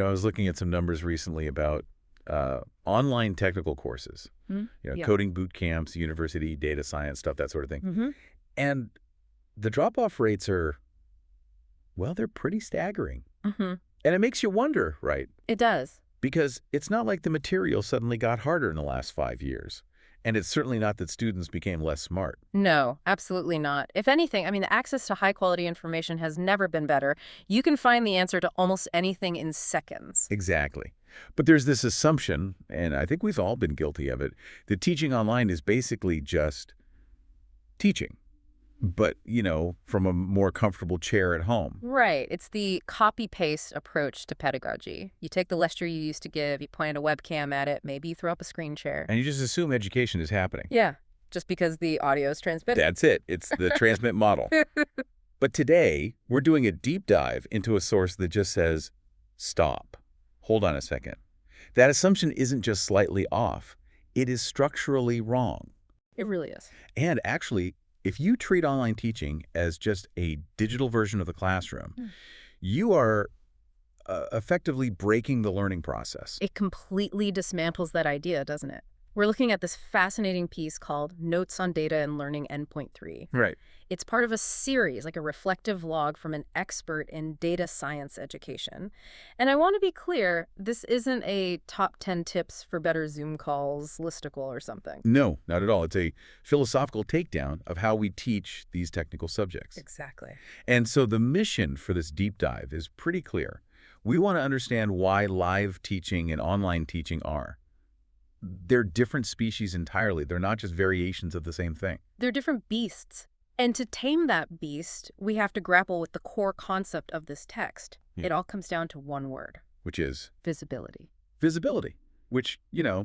I was looking at some numbers recently about online technical courses, Yeah. coding boot camps, university, data science stuff, that sort of thing. Mm-hmm. And the drop-off rates are, well, they're pretty staggering. Mm-hmm. And it makes you wonder, right? It does. Because it's not like the material suddenly got harder in the last 5 years. And it's certainly not that students became less smart. No, absolutely not. If anything, I mean, the access to high-quality information has never been better. You can find the answer to almost anything in seconds. Exactly. But there's this assumption, and I think we've all been guilty of it, that teaching online is basically just teaching. But, from a more comfortable chair at home. Right. It's the copy-paste approach to pedagogy. You take the lecture you used to give, you point a webcam at it, maybe you throw up a screen share. And you just assume education is happening. Yeah, just because the audio is transmitted. That's it. It's the transmit model. But today, we're doing a deep dive into a source that just says, stop. Hold on a second. That assumption isn't just slightly off. It is structurally wrong. It really is. And actually, if you treat online teaching as just a digital version of the classroom, you are effectively breaking the learning process. It completely dismantles that idea, doesn't it? We're looking at this fascinating piece called Notes on Data and Learning Endpoint 3. Right. It's part of a series, like a reflective log from an expert in data science education. And I want to be clear, this isn't a top 10 tips for better Zoom calls listicle or something. No, not at all. It's a philosophical takedown of how we teach these technical subjects. Exactly. And so the mission for this deep dive is pretty clear. We want to understand why live teaching and online teaching are. They're different species entirely. They're not just variations of the same thing. They're different beasts. And to tame that beast, we have to grapple with the core concept of this text. Yeah. It all comes down to one word. Which is? Visibility. Visibility. Which,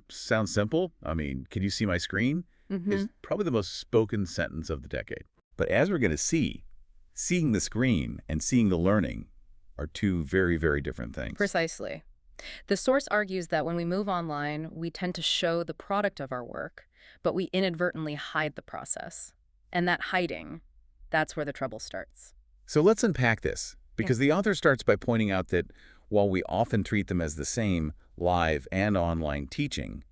sounds simple. I mean, can you see my screen? Is probably the most spoken sentence of the decade. But as we're going to see, seeing the screen and seeing the learning are two very, very different things. Precisely. The source argues that when we move online, we tend to show the product of our work, but we inadvertently hide the process. And that hiding, that's where the trouble starts. So let's unpack this, because the author starts by pointing out that while we often treat them as the same, live and online teaching,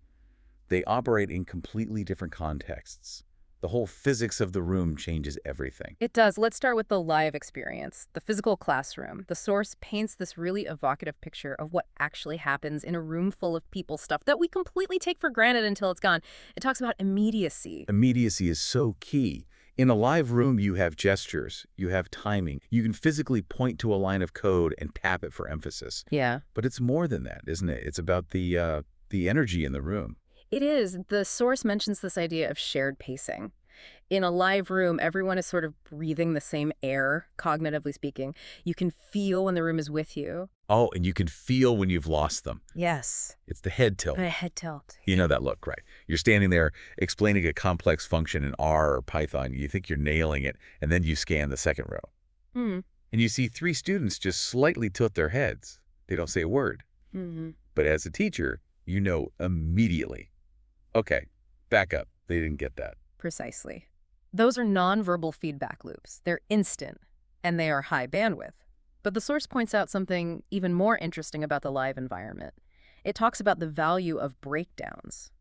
they operate in completely different contexts. The whole physics of the room changes everything. It does. Let's start with the live experience, the physical classroom. The source paints this really evocative picture of what actually happens in a room full of people stuff that we completely take for granted until it's gone. It talks about immediacy. Immediacy is so key. In a live room, you have gestures, you have timing. You can physically point to a line of code and tap it for emphasis. Yeah. But it's more than that, isn't it? It's about the energy in the room. It is. The source mentions this idea of shared pacing. In a live room, everyone is sort of breathing the same air, cognitively speaking. You can feel when the room is with you. Oh, and you can feel when you've lost them. Yes. It's the head tilt. A head tilt. You know that look, right? You're standing there explaining a complex function in R or Python. You think you're nailing it, and then you scan the second row. And you see 3 students just slightly tilt their heads. They don't say a word. But as a teacher, you know immediately. Okay, back up. They didn't get that. Precisely. Those are nonverbal feedback loops. They're instant, and they are high bandwidth. But the source points out something even more interesting about the live environment. It talks about the value of breakdowns.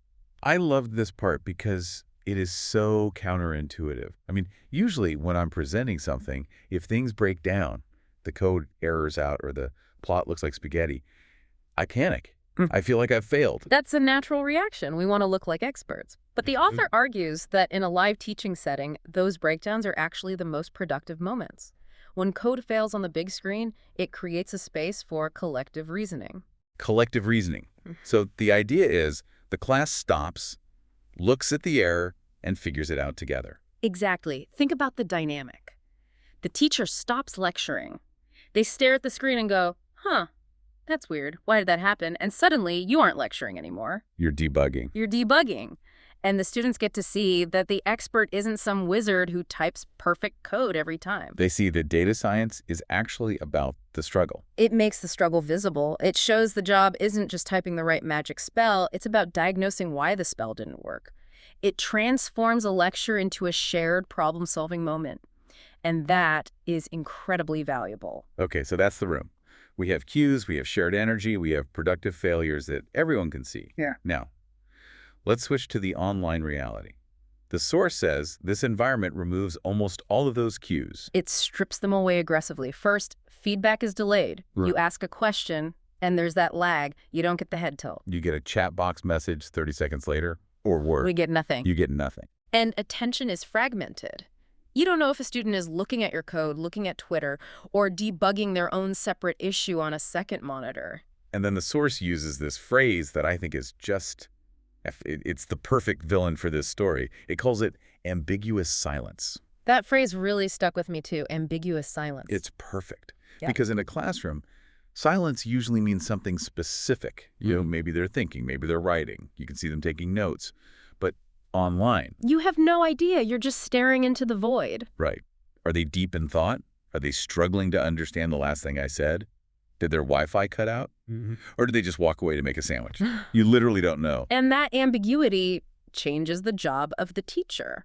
I loved this part because it is so counterintuitive. I mean, usually when I'm presenting something, if things break down, the code errors out or the plot looks like spaghetti, I panic. I feel like I've failed. That's a natural reaction. We want to look like experts. But the author argues that in a live teaching setting, those breakdowns are actually the most productive moments. When code fails on the big screen, it creates a space for collective reasoning. Collective reasoning. So the idea is the class stops, looks at the error, and figures it out together. Exactly. Think about the dynamic. The teacher stops lecturing. They stare at the screen and go, huh, that's weird. Why did that happen? And suddenly, you aren't lecturing anymore. You're debugging. You're debugging. And the students get to see that the expert isn't some wizard who types perfect code every time. They see that data science is actually about the struggle. It makes the struggle visible. It shows the job isn't just typing the right magic spell. It's about diagnosing why the spell didn't work. It transforms a lecture into a shared problem-solving moment. And that is incredibly valuable. Okay, so that's the room. We have cues, we have shared energy, we have productive failures that everyone can see. Yeah. Now, let's switch to the online reality. The source says this environment removes almost all of those cues. It strips them away aggressively. First, feedback is delayed. Right. You ask a question, and there's that lag. You don't get the head tilt. You get a chat box message 30 seconds later, or worse. We get nothing. You get nothing. And attention is fragmented. You don't know if a student is looking at your code, looking at Twitter, or debugging their own separate issue on a second monitor. And then the source uses this phrase that I think is just, it's the perfect villain for this story. It calls it ambiguous silence. That phrase really stuck with me too, ambiguous silence. It's perfect. Yeah. Because in a classroom, silence usually means something specific. You know, maybe they're thinking, maybe they're writing. You can see them taking notes. But online. You have no idea. You're just staring into the void. Right. Are they deep in thought? Are they struggling to understand the last thing I said? Did their Wi-Fi cut out? Or did they just walk away to make a sandwich? You literally don't know. And that ambiguity changes the job of the teacher.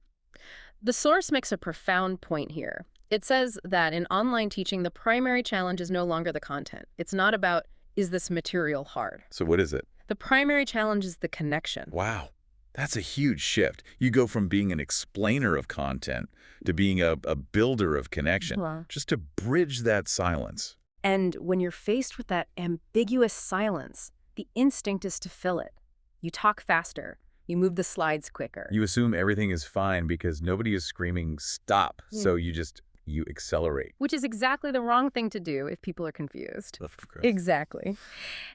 The source makes a profound point here. It says that in online teaching, the primary challenge is no longer the content. It's not about, is this material hard? So what is it? The primary challenge is the connection. Wow. That's a huge shift. You go from being an explainer of content to being a builder of connection, Wow. just to bridge that silence. And when you're faced with that ambiguous silence, the instinct is to fill it. You talk faster. You move the slides quicker. You assume everything is fine because nobody is screaming, stop. So you accelerate. Which is exactly the wrong thing to do if people are confused. Of course. Exactly.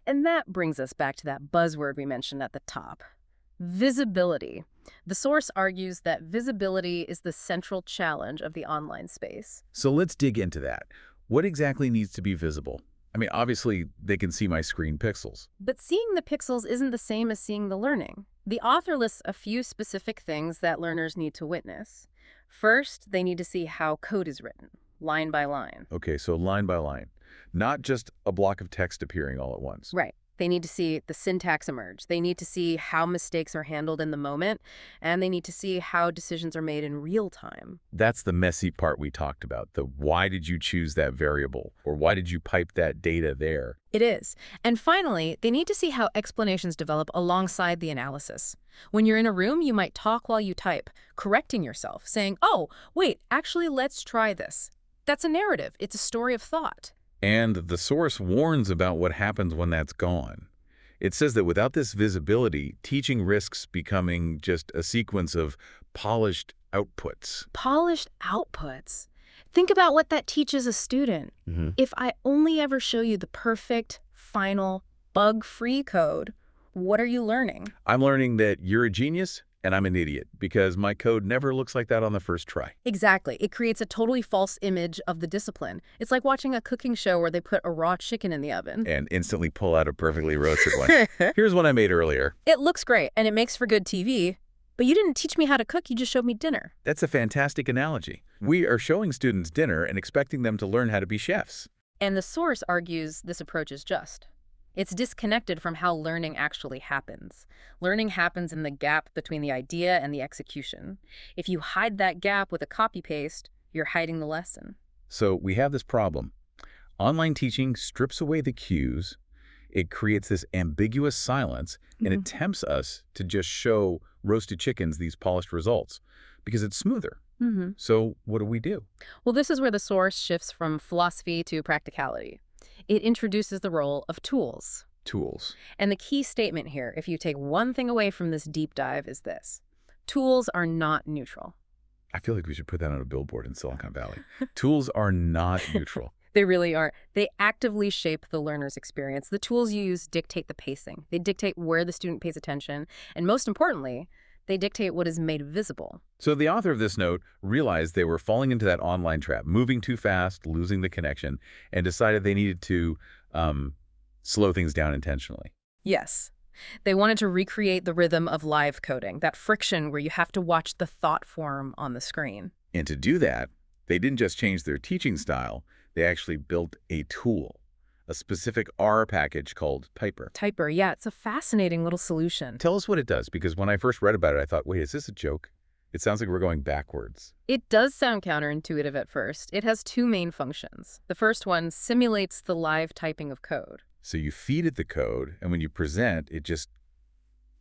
And that brings us back to that buzzword we mentioned at the top. Visibility. The source argues that visibility is the central challenge of the online space. So let's dig into that. What exactly needs to be visible? I mean, obviously, they can see my screen pixels. But seeing the pixels isn't the same as seeing the learning. The author lists a few specific things that learners need to witness. First, they need to see how code is written, line by line. Okay, so line by line. Not just a block of text appearing all at once. Right. They need to see the syntax emerge. They need to see how mistakes are handled in the moment, and they need to see how decisions are made in real time. That's the messy part we talked about, the why did you choose that variable, or why did you pipe that data there? It is. And finally, they need to see how explanations develop alongside the analysis. When you're in a room, you might talk while you type, correcting yourself, saying, oh, wait, actually, let's try this. That's a narrative. It's a story of thought. And the source warns about what happens when that's gone. It says that without this visibility, teaching risks becoming just a sequence of polished outputs. Polished outputs. Think about what that teaches a student. If I only ever show you the perfect, final, bug-free code, what are you learning? I'm learning that you're a genius and I'm an idiot because my code never looks like that on the first try. Exactly. It creates a totally false image of the discipline. It's like watching a cooking show where they put a raw chicken in the oven. And instantly pull out a perfectly roasted one. Here's one I made earlier. It looks great, and it makes for good TV, but you didn't teach me how to cook, you just showed me dinner. That's a fantastic analogy. We are showing students dinner and expecting them to learn how to be chefs. And the source argues this approach is just. It's disconnected from how learning actually happens. Learning happens in the gap between the idea and the execution. If you hide that gap with a copy-paste, you're hiding the lesson. So we have this problem. Online teaching strips away the cues. It creates this ambiguous silence, and it tempts us to just show roasted chickens these polished results because it's smoother. So what do? Well, this is where the source shifts from philosophy to practicality. It introduces the role of tools. Tools. And the key statement here, if you take one thing away from this deep dive, is this. Tools are not neutral. I feel like we should put that on a billboard in Silicon Valley. Tools are not neutral. They really are. They actively shape the learner's experience. The tools you use dictate the pacing. They dictate where the student pays attention. And most importantly, they dictate what is made visible. So the author of this note realized they were falling into that online trap, moving too fast, losing the connection, and decided they needed to slow things down intentionally. Yes. They wanted to recreate the rhythm of live coding, that friction where you have to watch the thought form on the screen. And to do that, they didn't just change their teaching style, they actually built a tool, a specific R package called Typer. Typer, yeah, it's a fascinating little solution. Tell us what it does, because when I first read about it, I thought, wait, is this a joke? It sounds like we're going backwards. It does sound counterintuitive at first. It has two main functions. The first one simulates the live typing of code. So you feed it the code, and when you present, it just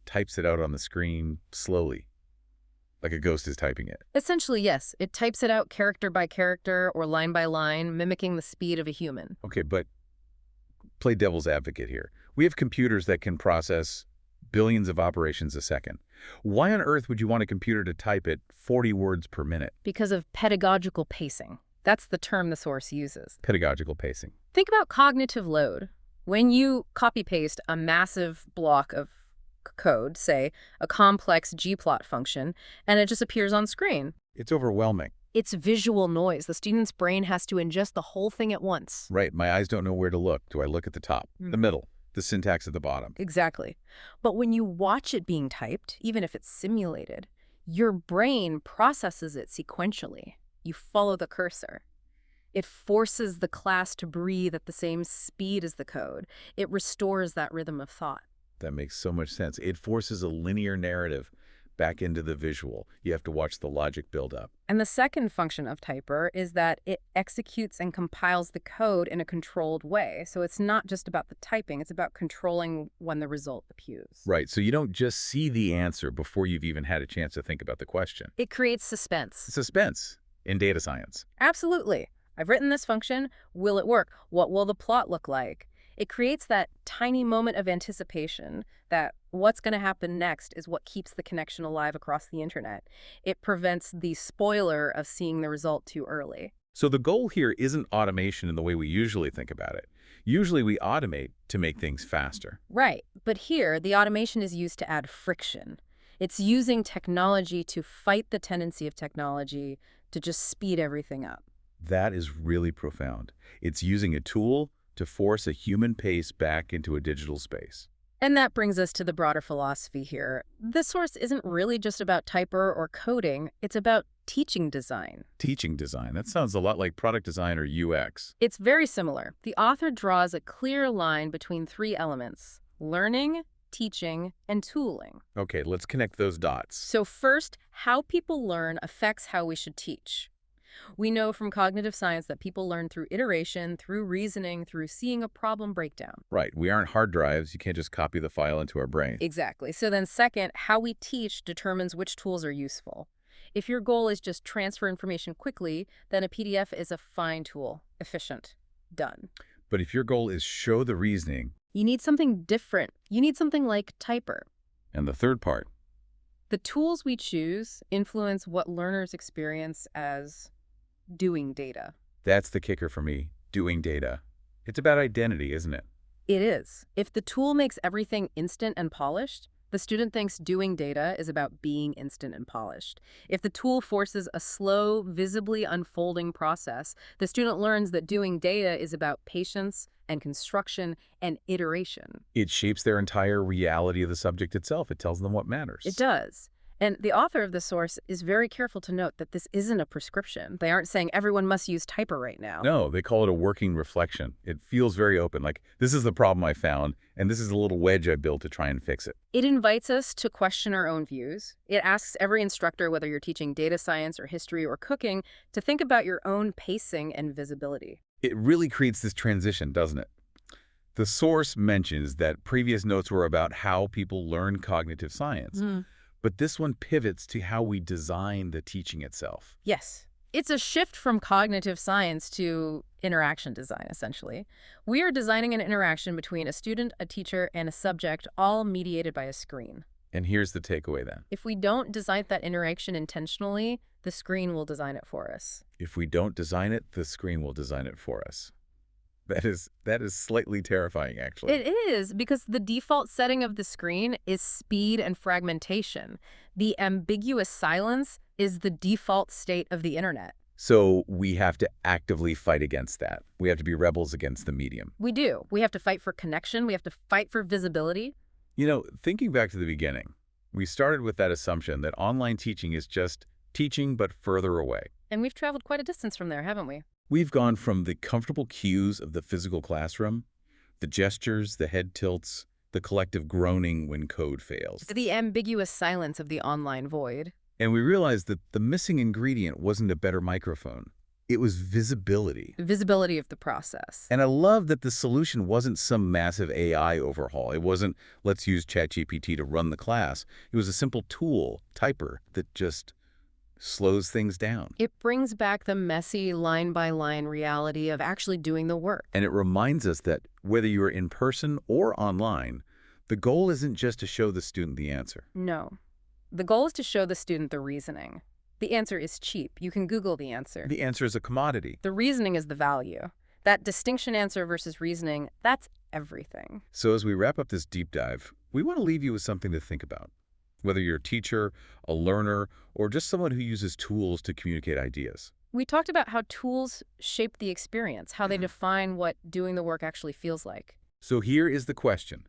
types it out on the screen slowly, like a ghost is typing it. Essentially, yes. It types it out character by character or line by line, mimicking the speed of a human. Okay, but play devil's advocate here. We have computers that can process billions of operations a second. Why on earth would you want a computer to type at 40 words per minute? Because of pedagogical pacing. That's the term the source uses. Pedagogical pacing. Think about cognitive load. When you copy-paste a massive block of code, say a complex Gplot function, and it just appears on screen. It's overwhelming. It's visual noise. The student's brain has to ingest the whole thing at once. Right, my eyes don't know where to look. Do I look at the top, the middle, the syntax at the bottom? Exactly. But when you watch it being typed, even if it's simulated, your brain processes it sequentially. You follow the cursor. It forces the class to breathe at the same speed as the code. It restores that rhythm of thought. That makes so much sense. It forces a linear narrative back into the visual. You have to watch the logic build up. And the second function of Typer is that it executes and compiles the code in a controlled way. So it's not just about the typing, it's about controlling when the result appears. Right, so you don't just see the answer before you've even had a chance to think about the question. It creates suspense. Suspense in data science. Absolutely. I've written this function. Will it work? What will the plot look like? It creates that tiny moment of anticipation that what's going to happen next is what keeps the connection alive across the internet. It prevents the spoiler of seeing the result too early. So the goal here isn't automation in the way we usually think about it. Usually we automate to make things faster. Right. But here, the automation is used to add friction. It's using technology to fight the tendency of technology to just speed everything up. That is really profound. It's using a tool to force a human pace back into a digital space. And that brings us to the broader philosophy here. This source isn't really just about typer or coding, it's about teaching design. Teaching design. That sounds a lot like product design or UX. It's very similar. The author draws a clear line between three elements: learning, teaching, and tooling. Okay, let's connect those dots. So first, how people learn affects how we should teach. We know from cognitive science that people learn through iteration, through reasoning, through seeing a problem breakdown. Right, we aren't hard drives. You can't just copy the file into our brain. Exactly. So then second, how we teach determines which tools are useful. If your goal is just transfer information quickly, then a PDF is a fine tool, efficient, done. But if your goal is show the reasoning, you need something different. You need something like Typer. And the third part, the tools we choose influence what learners experience as doing data. That's the kicker for me, doing data. It's about identity, isn't it? It is. If the tool makes everything instant and polished, the student thinks doing data is about being instant and polished. If the tool forces a slow, visibly unfolding process, the student learns that doing data is about patience and construction and iteration. It shapes their entire reality of the subject itself. It tells them what matters. It does. And the author of the source is very careful to note that this isn't a prescription. They aren't saying everyone must use Typer right now. No, they call it a working reflection. It feels very open, like this is the problem I found, and this is a little wedge I built to try and fix it. It invites us to question our own views. It asks every instructor, whether you're teaching data science or history or cooking, to think about your own pacing and visibility. It really creates this transition, doesn't it? The source mentions that previous notes were about how people learn cognitive science. But this one pivots to how we design the teaching itself. Yes. It's a shift from cognitive science to interaction design, essentially. We are designing an interaction between a student, a teacher, and a subject, all mediated by a screen. And here's the takeaway then. If we don't design that interaction intentionally, the screen will design it for us. If we don't design it, the screen will design it for us. That is slightly terrifying, actually. It is, because the default setting of the screen is speed and fragmentation. The ambiguous silence is the default state of the internet. So we have to actively fight against that. We have to be rebels against the medium. We do. We have to fight for connection. We have to fight for visibility. You know, thinking back to the beginning, we started with that assumption that online teaching is just teaching but further away. And we've traveled quite a distance from there, haven't we? We've gone from the comfortable cues of the physical classroom, the gestures, the head tilts, the collective groaning when code fails. To the ambiguous silence of the online void. And we realized that the missing ingredient wasn't a better microphone. It was visibility. Visibility of the process. And I love that the solution wasn't some massive AI overhaul. It wasn't, let's use ChatGPT to run the class. It was a simple tool, typer, that just slows things down. It brings back the messy line-by-line reality of actually doing the work. And it reminds us that whether you're in person or online, the goal isn't just to show the student the answer. No. The goal is to show the student the reasoning. The answer is cheap. You can Google the answer. The answer is a commodity. The reasoning is the value. That distinction answer versus reasoning, that's everything. So as we wrap up this deep dive, we want to leave you with something to think about. Whether you're a teacher, a learner, or just someone who uses tools to communicate ideas. We talked about how tools shape the experience, how they define what doing the work actually feels like. So here is the question.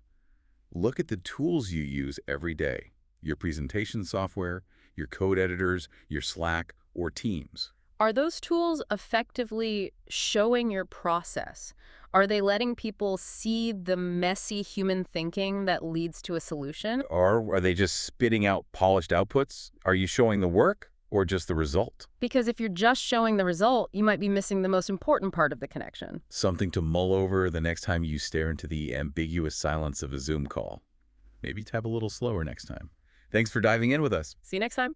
Look at the tools you use every day. Your presentation software, your code editors, your Slack, or Teams. Are those tools effectively showing your process? Are they letting people see the messy human thinking that leads to a solution? Or are they just spitting out polished outputs? Are you showing the work or just the result? Because if you're just showing the result, you might be missing the most important part of the connection. Something to mull over the next time you stare into the ambiguous silence of a Zoom call. Maybe tap a little slower next time. Thanks for diving in with us. See you next time.